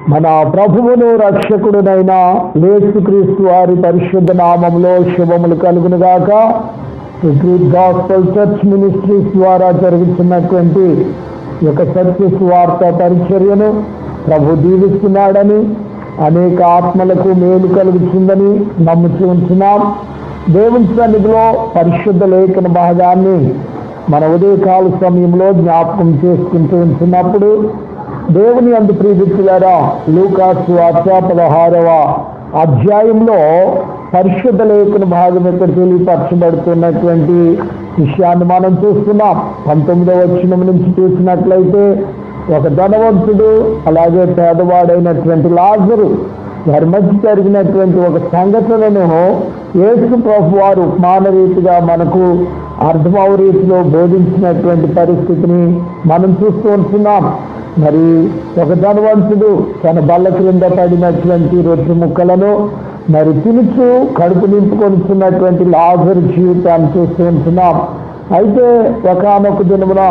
మన ప్రభువును రక్షకుడునైన యేసుక్రీస్తు వారి పరిశుద్ధ నామములో శుభములు కలుగునుగాక. రెవ్.Dr.Syam చర్చ్ మినిస్ట్రీస్ ద్వారా జరుగుతున్నటువంటి యొక్క సత్య సువార్త పరిచర్యను ప్రభు దీవిస్తున్నాడని, అనేక ఆత్మలకు మేలు కలుగుతుందని నమ్ముతూ ఉంటున్నాం. దేవుని సన్నిధిలో పరిశుద్ధ లేఖన భాగాన్ని మన ఉదయకాల సమయంలో జ్ఞాపకం చేసుకుంటూ ఉంటున్నప్పుడు, దేవుని యందు ప్రియమిత్రులారా, లూకా సువార్త 16వ అధ్యాయంలో పరిశుద్ధ లేఖన భాగం ఇక్కడ తెలియపరచబడుతున్నటువంటి విషయాన్ని మనం చూస్తున్నాం. 19వ వచనం నుంచి చూసినట్లయితే, ఒక ధనవంతుడు అలాగే పేదవాడైనటువంటి లాజరు వారి మధ్య జరిగినటువంటి ఒక సంఘటనను యేసు ప్రభు వారు ఉపమాన రీతిగా మనకు అర్థమవ రీతిలో బోధించినటువంటి పరిస్థితిని మనం చూస్తూ ఉంటున్నాం. మరి ఒక ధనవంతుడు తన బల్ల క్రింద పడినటువంటి రొట్టె ముక్కలను మరి తినుచు కడుపు నింపుకొనిస్తున్నటువంటి లాజరు జీవితాన్ని చూస్తూ ఉంటున్నాం. అయితే ఒకానొక దినమున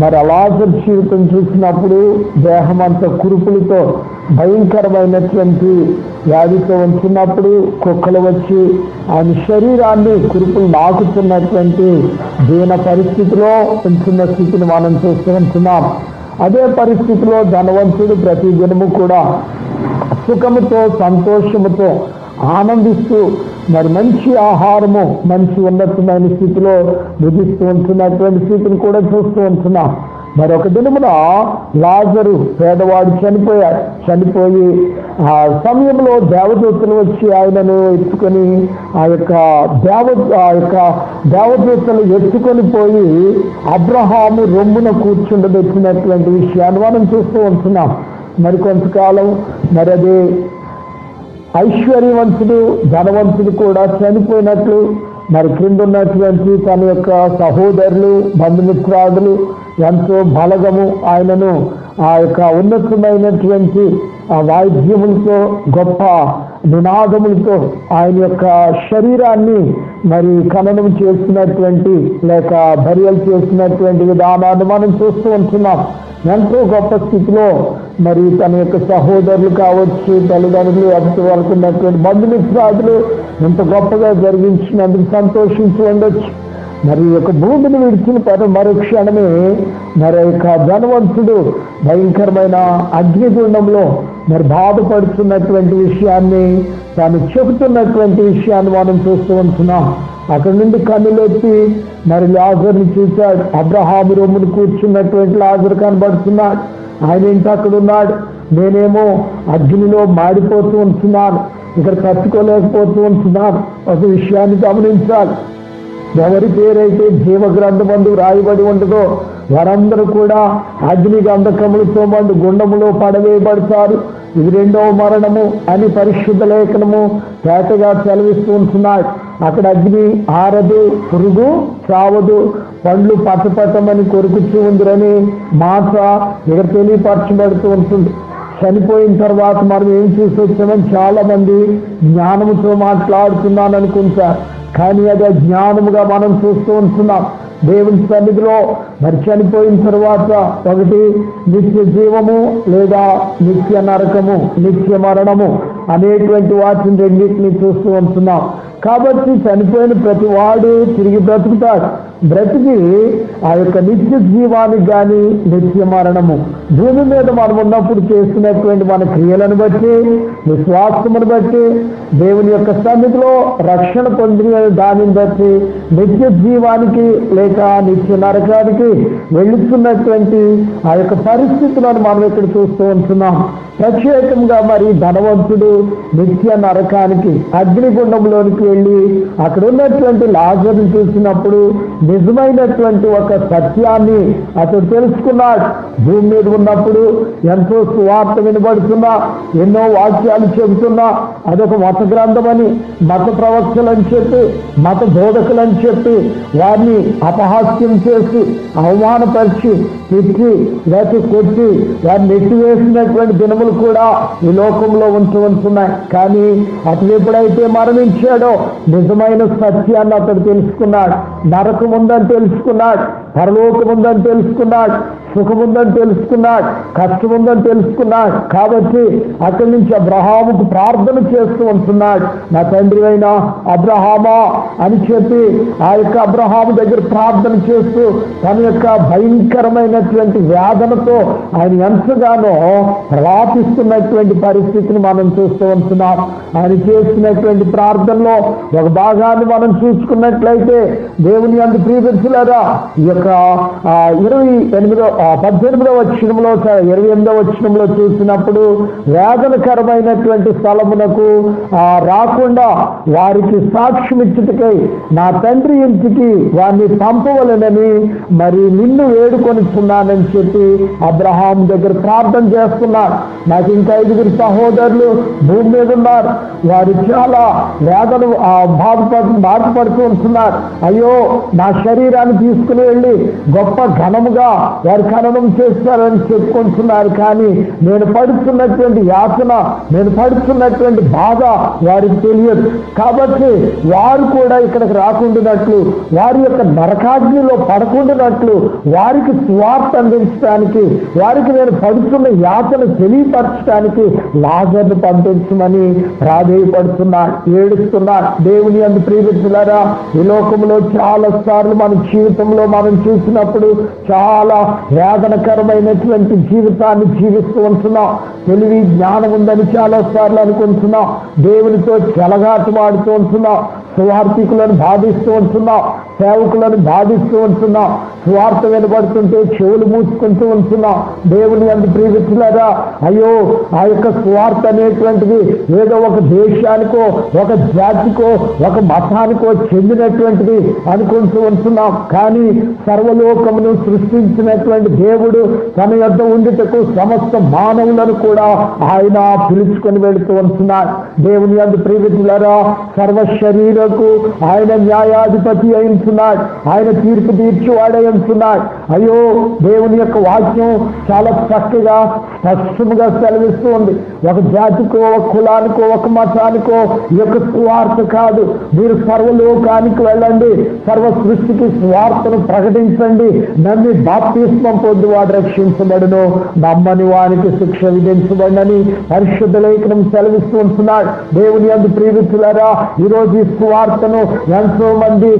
మరి లాజరు జీవితం చూసినప్పుడు దేహం అంతా కురుపులతో భయంకరమైనటువంటి వ్యాధితో ఉంటున్నప్పుడు కుక్కలు వచ్చి ఆయన శరీరాన్ని కురుపులు నాకుతున్నటువంటి దీన పరిస్థితిలో ఉంటున్న స్థితిని మనం చూస్తూ ఉంటున్నాం. అదే పరిస్థితిలో ధనవంతుడు ప్రతి దినము కూడా సుఖముతో సంతోషముతో ఆనందిస్తూ మరి మంచి ఆహారము, మంచి ఉన్నతమైన స్థితిలో విధిస్తూ ఉంటున్నటువంటి స్థితిని కూడా చూస్తూ ఉంటున్నాం. మరి ఒక దినమున లాజరు పేదవాడు చనిపోయి ఆ సమయంలో దేవదూతలు వచ్చి ఆయనను ఎత్తుకొని ఆ యొక్క దేవదూతలు ఎత్తుకొని పోయి అబ్రహాము రొమ్మున కూర్చుండబెట్టినటువంటి విషయాన్ని మనం చూస్తూ ఉంటున్నాం. మరి కొంతకాలం మరి అది ఐశ్వర్యవంతుడు ధనవంతుడు కూడా చనిపోయినట్లు మరి క్రింద ఉన్నటువంటి తన యొక్క సహోదరులు బంధుమిత్రాదులు ఎంతో బలగము ఆయనను ఆ యొక్క ఉన్నతమైనటువంటి వాయిద్యములతో గొప్ప నినాదములతో ఆయన యొక్క శరీరాన్ని మరి ఖననం చేసినటువంటి లేక బరియలు చేసినటువంటి విధానాన్ని మనం చూస్తూ ఉంటున్నాం. ఎంతో గొప్ప స్థితిలో మరి తన యొక్క సహోదరులు కావచ్చు, తల్లిదండ్రులు, అప్పుడు వాళ్ళకు ఉన్నటువంటి బంధుమిత్రాదులు ఎంత గొప్పగా జరిగించినందుకు సంతోషించి ఉండొచ్చు. మరి యొక్క భూమిని విడిచిన మరుక్షణమే మరి యొక్క ధనవంతుడు భయంకరమైన అగ్నిగుండంలో మరి బాధపడుతున్నటువంటి విషయాన్ని, తాను చెబుతున్నటువంటి విషయాన్ని మనం చూస్తూ ఉంటున్నాం. అక్కడి నుండి కన్నులెత్తి మరి లాజర్ని చూశాడు. అబ్రహాము రొమ్మును కూర్చున్నటువంటి లాజరు కనబడుతున్నాడు. ఆయన ఏంటి అక్కడ ఉన్నాడు, నేనేమో అగ్నిలో మాడిపోతూ ఉంటున్నాను, ఇక్కడ తట్టుకోలేకపోతూ ఉంటున్నాను. ఒక విషయాన్ని గమనించాలి. ఎవరి పేరైతే జీవ గ్రంథమందు రాయబడి ఉండదో వారందరూ కూడా అగ్ని గంధకములతో మండు గుండములో పడవేయబడతారు. ఇది రెండవ మరణము అని పరిశుద్ధ లేఖనము తేటగా సెలవిస్తూ ఉంటున్నాడు. అక్కడ అగ్ని ఆరదు, పురుగు చావదు, పండ్లు పట్టపట్టమని కొరుకుతూ ఉందిరని మాట ఇక్కడ తెలియపరచబడుతూ ఉంటుంది. చనిపోయిన తర్వాత మనం ఏం చూసి వచ్చామని చాలా మంది జ్ఞానముతో మాట్లాడుతున్నాను అనుకుంటారు. కానీ అది అజ్ఞానముగా మనం చూస్తూ ఉంటున్నాం. దేవుని సన్నిధిలో మరి చనిపోయిన తర్వాత ఒకటి నిత్య జీవము లేదా నిత్య నరకము, నిత్య మరణము అనేటువంటి వాటిని రెండింటినీ చూస్తూ ఉంటున్నాం. కాబట్టి చనిపోయిన ప్రతి వాడు తిరిగి బ్రతుకుతాడు. బ్రతికి ఆ యొక్క నిత్య జీవానికి కానీ నిత్య మరణము భూమి మీద మనం ఉన్నప్పుడు చేస్తున్నటువంటి మన క్రియలను బట్టి, విశ్వాసమును బట్టి, దేవుని యొక్క సన్నిధిలో రక్షణ పొందిన దానిని బట్టి నిత్య జీవానికి లేక నిత్య నరకానికి వెళుతున్నటువంటి ఆ యొక్క పరిస్థితులను మనం ఇక్కడ చూస్తూ ఉంటున్నాం. ప్రత్యేకంగా మరి ధనవంతుడు నిత్య నరకానికి అగ్నిగుండంలోనికి వెళ్ళి అక్కడ ఉన్నటువంటి లాజరుని చూసినప్పుడు నిజమైనటువంటి ఒక సత్యాన్ని అతడు తెలుసుకున్నాడు. భూమి మీద ఉన్నప్పుడు ఎంతో సువార్త వినబడుతున్నా, ఎన్నో వాక్యాలు చెబుతున్నా, అదొక మత గ్రంథమని, మత ప్రవక్తలని చెప్పి, మత బోధకులని చెప్పి వారిని అపహాస్యం చేసి అవమానపరిచి తిట్టి లేక కొట్టి వారిని నెట్టివేసినటువంటి దినములు కూడా ఈ లోకంలో ఉంటున్నాయి. కానీ అతను ఎప్పుడైతే మరణించాడో నిజమైన సత్యాన్ని అతడు తెలుసుకున్నాడు. నరకం ఉందని తెలుసుకున్నాడు, పరలోకముందని తెలుసుకున్నాడు, సుఖముందని తెలుసుకున్నాడు, కష్టముందని తెలుసుకున్నాడు. కాబట్టి అక్కడి నుంచి అబ్రహాముకు ప్రార్థన చేస్తూ ఉంటున్నాడు. నా తండ్రి అయిన అబ్రహామా అని చెప్పి ఆ యొక్క అబ్రహాము దగ్గర ప్రార్థన చేస్తూ తన యొక్క భయంకరమైనటువంటి వేదనతో ఆయన ఎంతగానో ప్రలాపిస్తున్నటువంటి పరిస్థితిని మనం చూస్తూ ఉంటున్నాం. ఆయన చేస్తున్నటువంటి ప్రార్థనలో ఒక భాగాన్ని మనం చూసుకున్నట్లయితే దేవుని యందు ప్రియమిత్రులారా, ఈ యొక్క 18వ వచనంలో 28వ వచనంలో చూసినప్పుడు వేదనకరమైనటువంటి స్థలమునకు రాకుండా వారికి సాక్ష్యం ఇచ్చుటకై నా తండ్రి ఇంటికి వారిని పంపవలెనని మరి నిన్ను వేడుకొనిచున్నానని చెప్పి అబ్రహాం దగ్గర ప్రార్థన చేస్తున్నాడు. నాకు ఇంకా 5 సహోదరులు భూమి మీద ఉన్నారు. వారు చాలా వేదన బాధపడుతూ ఉంటున్నారు. అయ్యో, నా శరీరాన్ని తీసుకుని వెళ్ళి గొప్ప ఘనముగా వారు ఖననం చేస్తారని చెప్పుకుంటున్నారు. కానీ నేను పడుతున్నటువంటి యాతన, నేను పడుతున్నటువంటి బాధ వారికి తెలియదు. కాబట్టి వారు కూడా ఇక్కడికి రాకుండానట్లు, వారి యొక్క నరకాగ్నిలో పడకుండానట్లు వారికి సువార్త అందించడానికి, వారికి నేను పడుతున్న యాతన తెలియపరచడానికి లాజర్ను పంపించమని ప్రాధేయపడుతున్నాడు, ఏడుస్తున్నాడు. దేవుని యందు ప్రియమిత్రులారా, ఈ లోకంలో చాలా సార్లు మన జీవితంలో మనం చూసినప్పుడు చాలా వేదనకరమైనటువంటి జీవితాన్ని జీవిస్తూ ఉంటున్నాం. తెలివి జ్ఞానం ఉందని చాలా సార్లు అనుకుంటున్నాం. దేవునితో చెలగాటమాడుతూ ఉంటున్నాం. సువార్థికులను బాధిస్తూ ఉంటున్నాం, సేవకులను బాధిస్తూ ఉంటున్నాం. స్వార్థ వినబడుతుంటే చెవులు మూసుకుంటూ ఉంటున్నాం. దేవుని యందు ప్రియమిత్రులారా, అయ్యో, ఆ యొక్క స్వార్థ అనేటువంటిది ఏదో ఒక దేశానికో, ఒక జాతికో, ఒక మతానికో చెందినటువంటిది అనుకుంటూ ఉంటున్నాం. కానీ సర్వలోకమును సృష్టించినటువంటి దేవుడు తన యొద్ద ఉండుటకు సమస్త మానవులను కూడా ఆయన పిలుచుకొని వెళుతూ ఉంటున్నాడు. దేవుని యందు ప్రియమిత్రులారా, సర్వ శరీరకు ఆయన న్యాయాధిపతి అయింటున్నాడు, ఆయన తీర్పు తీర్చివాడయింటున్నాడు. అయ్యో, దేవుని యొక్క వాక్యం చాలా చక్కగా స్పష్టంగా సెలవిస్తూ ఉంది. ఒక జాతికో, ఒక కులానికో, ఒక మతానికో ఈ యొక్క స్వార్థ కాదు. మీరు సర్వలోకానికి వెళ్ళండి, సర్వ సృష్టికి స్వార్థను ప్రకటించండి, నమ్మి బాప్తిస్మం పొంది వాడు రక్షించబడును, నమ్మని వానికి శిక్ష విధించబడని పరిశుద్ధ లేఖనం సెలవిస్తూ ఉంటున్నాడు. దేవుని యందు ప్రియమిత్రులారా, ఈరోజు ఈ సువార్తను ఎంతో మంది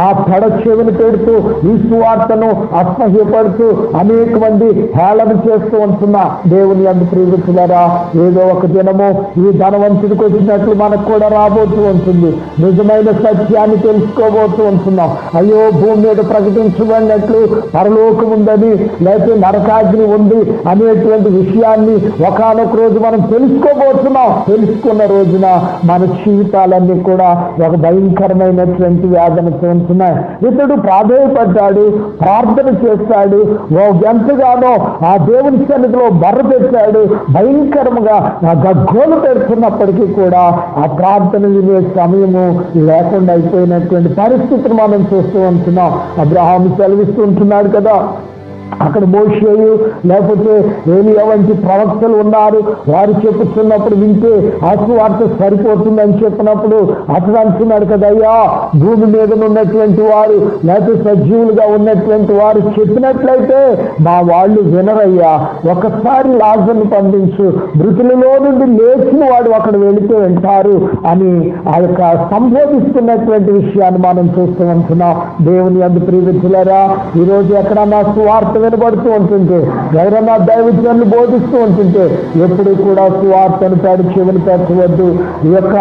ఆ పెడ చెవిని పెడుతూ ఈ సువార్తను అసహ్యపడుతూ అనేక మంది హేళన చేస్తూ ఉంటున్నా. దేవుని యందు ప్రియమిత్రులారా, ఏదో ఒక దినము ఈ ధనవంతుడికి వచ్చినట్లు మనకు కూడా రాబోతూ ఉంటుంది. నిజమైన సత్యాన్ని తెలుసుకోబోతూ ఉంటున్నాం. అయ్యో, భూమి మీద ప్రకటించబడినట్లు పరలోకం ఉందని, లేకపోతే నరకాగ్ని ఉంది అనేటువంటి విషయాన్ని ఒకానొక రోజు మనం తెలుసుకోబోతున్నాం. తెలుసుకున్న రోజున మన జీవితాలన్నీ కూడా ఒక భయంకరమైనటువంటి వేదనతో ఉంటున్నాయి. ఇతడు ప్రాధేయపడ్డాడు, ప్రార్థన చేస్తాడు, ఎంతగానో ఆ దేవుని సన్నిధిలో బర్ర పెట్టాడు, భయంకరంగా గగ్గోలు పెడుతున్నప్పటికీ కూడా ఆ ప్రార్థన వినే సమయము లేకుండా అయిపోయినటువంటి పరిస్థితిని మనం చూస్తూ ఉంటున్నాం. అబ్రహాము సెలవిస్తూ ఉంటున్నాడు కదా, అక్కడ మోషేయు లేకపోతే ఏలియా వంటి ప్రవక్తలు ఉన్నారు, వారు చెప్పుతున్నప్పుడు వింటే ఆ సువార్త సరిపోతుందని చెప్పినప్పుడు అతడు అంటున్నాడు కదా, అయ్యా, భూమి మీద ఉన్నటువంటి వారు లేకపోతే సజీవులుగా ఉన్నటువంటి వారు చెప్పినట్లయితే మా వాళ్ళు వినరయ్యా, ఒకసారి లాజర్ను పంపించు, మృతులలో నుండి లేచిన వాడు అక్కడ వెళితే వింటారు అని ఆ యొక్క సంబోధిస్తున్నటువంటి విషయాన్ని మనం చూస్తూ ఉంటున్నాం. దేవుని యందు ప్రియమిత్రులారా, ఈరోజు ఎక్కడన్నా సువార్త వినబడుతూ ఉంటుంటే, ఎవరన్నా దైవజనులు బోధిస్తూ ఉంటుంటే ఎప్పుడు కూడా సువార్తను చెవిని పెట్టవద్దు. ఈ యొక్క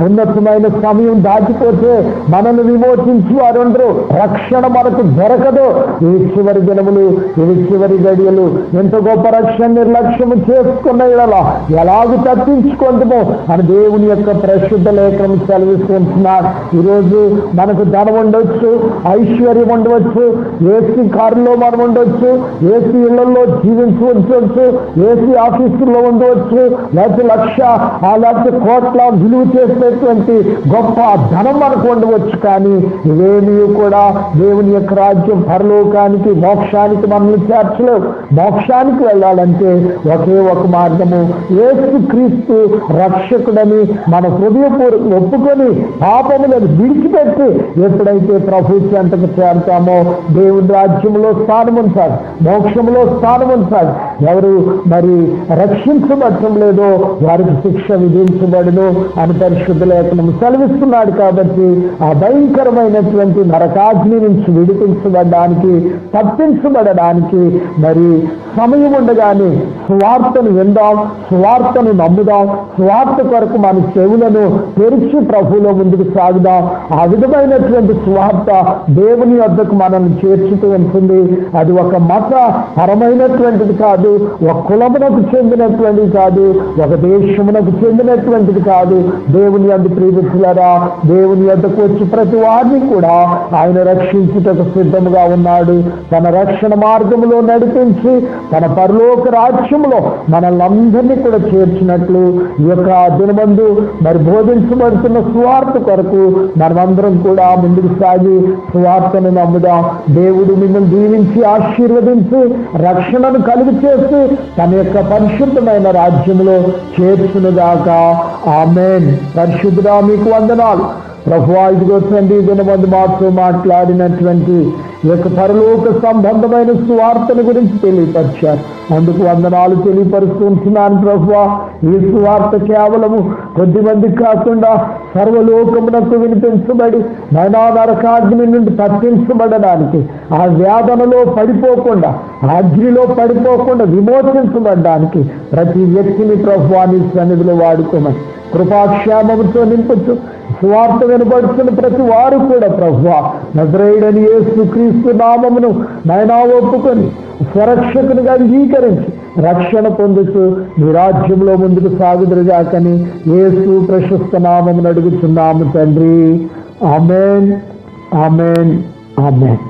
ఉన్నతమైన సమయం దాటిపోతే మనల్ని విమోచించి వారుండరు, రక్షణ మనకు దొరకదు. ఇవి చివరి దినములు, ఇవి చివరి గడియలు. ఎంత గొప్ప రక్షణ నిర్లక్ష్యము చేసుకున్న ఇలా ఎలాగూ తప్పించుకుంటామో అని దేవుని యొక్క పరిశుద్ధ లేఖనం సెలవిస్తుంటున్నాడు. ఈరోజు మనకు ధనం ఉండొచ్చు, ఐశ్వర్యం ఉండవచ్చు, ఏసీ కారులో మనం ఉండొచ్చు, ఏసీ ఇళ్లలో జీవించవచ్చు, ఏసీ ఆఫీసుల్లో ఉండవచ్చు, లేకపోతే లేకపోతే కోట్ల విలువ చేసేటువంటి గొప్ప ధనం మనకు ఉండవచ్చు. కానీ ఇవేమీ కూడా దేవుని యొక్క రాజ్యం పరలోకానికి మోక్షానికి మనల్ని చేర్చలేవు. మోక్షానికి వెళ్ళాలంటే ఒకే ఒక మార్గము, యేసు క్రీస్తు రక్షకుడని మన హృదయపూర్వకంగా ఒప్పుకొని పాపములను విడిచిపెట్టి ఎప్పుడైతే ప్రభు చెంతకు చేరతామో దేవుని రాజ్యంలో స్థానం ఉంటాడు, మోక్షంలో స్థానం ఉంటాడు. ఎవరు మరి రక్షించబడటం లేదో వారికి శిక్ష విధించబడును అని పరిశుద్ధ లేఖనం సెలవిస్తున్నాడు. కాబట్టి ఆ భయంకరమైనటువంటి నరకాగ్ని నుంచి విడిపించబడడానికి, తప్పించబడడానికి మరి సమయం ఉండగానే సువార్తను విందాం, సువార్తను నమ్ముదాం, సువార్త కొరకు మన చెవులను తెరిచి ప్రభువులో ముందుకు సాగుదాం. ఆ విధమైనటువంటి సువార్త దేవుని వద్దకు మనల్ని చేర్చుతూ ఉంటుంది. అది ఒక మత పరమైనటువంటిది కాదు, ఒక కులమునకు చెందినటువంటిది కాదు, ఒక దేశమునకు చెందినటువంటిది కాదు. దేవుని వద్ద ప్రియమిత్రులారా, దేవుని వద్దకు వచ్చి ప్రతి వారిని కూడా ఆయన రక్షించుటకు సిద్ధముగా ఉన్నాడు. తన రక్షణ మార్గంలో నడిపించి తన పరలోక రాజ్యంలో మనల్ని అందరినీ కూడా చేర్చినట్లు ఈ యొక్క దినమందు మరి బోధించబడుతున్న సువార్త కొరకు మనమందరం కూడా ముందుకు సాగి సువార్తను నమ్ముదాం. దేవుడు మిమ్మల్ని దీవించి ఆశీర్వదించి రక్షణను కలుగు చేసి తన యొక్క పరిశుద్ధమైన రాజ్యంలో చేర్చునుగాక. ఆమేన్. పరిశుద్ధుడా మీకు వందనాలు ప్రభువా. ఇదిగో తండ్రి, దినమందు మాతో మాట్లాడినటువంటి ఈ యొక్క పరలోక సంబంధమైన సువార్తను గురించి తెలియపరిచారు. అందుకు వందనాలు తెలియపరుస్తున్నాను ప్రభువా. ఈ సువార్త కేవలము కొద్దిమందికి కాకుండా సర్వలోకమునకు వినిపించబడి నరకాగ్ని నుండి తప్పించబడడానికి, ఆ వేదనలో పడిపోకుండా, అగ్నిలో పడిపోకుండా విమోచించబడడానికి ప్రతి వ్యక్తిని ప్రభువా నీ సన్నిధిలో వాడుకోమని కృపాక్షేమముతో నింపచ్చు. సువార్త వినబడుతున్న ప్రతి వారు కూడా ప్రభువా నజరేయుడని యేసు క్రీస్తు నామమును నాయనా ఒప్పుకొని స్వరక్షకునిగా అంగీకరించి రక్షణ పొందుతూ నీ రాజ్యంలో ముందుకు సాగుదురుగాకని యేసు ప్రశస్త నామమును అడుగుచున్నాము తండ్రి. ఆమేన్, ఆమేన్, ఆమేన్.